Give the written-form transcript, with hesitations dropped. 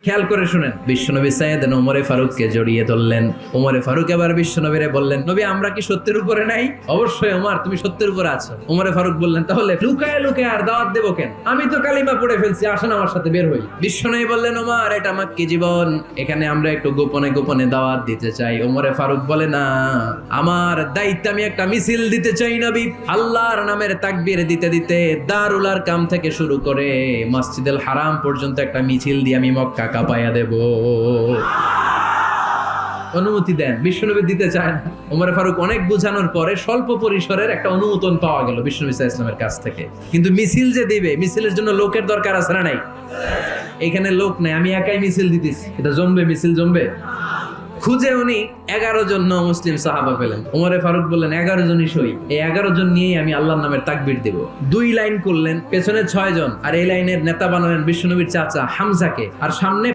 খেয়াল করে শুনেন, বিশ্বনবী সাইয়েদনা ওমরে ফারুককে জড়িয়ে ধরলেন। ওমরে ফারুক এবার বিশ্বনবীরে বললেন, নবী আমরা কি সত্যের উপরে নাই? অবশ্যই ওমর, তুমি সত্যের উপরে আছো। ওমরে ফারুক বললেন, তাহলে লুকায় লুকায় আর দাওয়াত দেবো কেন? আমি তো কালিমা পড়ে ফেলছি, আসেন আমার সাথে বের হই। বিশ্বনবী বললেন, ওমর এটা মাক্কি জীবন, এখানে আমরা একটু গোপনে গোপনে দাওয়াত দিতে চাই। ওমরে ফারুক বলে, না, আমার দায়িত্ব, আমি একটা মিছিল দিতে চাই নবী। আল্লাহর নামের তাকবীর দিতে দিতে দারুল আরকাম থেকে শুরু করে মসজিদুল হারাম পর্যন্ত একটা মিছিল দিয়ে আমি মক্কা কাঁপাইয়া দেব। অনুমতি দেন। বিশ্বনবী দিতে চায় না। ওমর ফারুক অনেক বুঝানোর পরে স্বল্প পরিসরের একটা অনুমোদন পাওয়া গেল বিশ্বনবী সাল্লাল্লাহু আলাইহি ওয়াসাল্লামের কাছ থেকে। কিন্তু মিছিল যে দিবে, মিছিলের জন্য লোকের দরকার আছে না নাই? এখানে লোক নাই, আমি একাই মিছিল দিতেছি, এটা জমবে? মিছিল জমবে? খুঁজে উনি 11 জন মুসলিম সাহাবা পেলেন। ওমরে ফারুক বললেন, 11 জনই সই, এই 11 জন নিয়েই আমি আল্লাহর নামের তাকবীর দেব। 2 লাইন করলেন, পেছনে 6 জন, আর এই লাইনের নেতা বানালেন বিশ্বনবীর চাচা হামজাকে, আর সামনে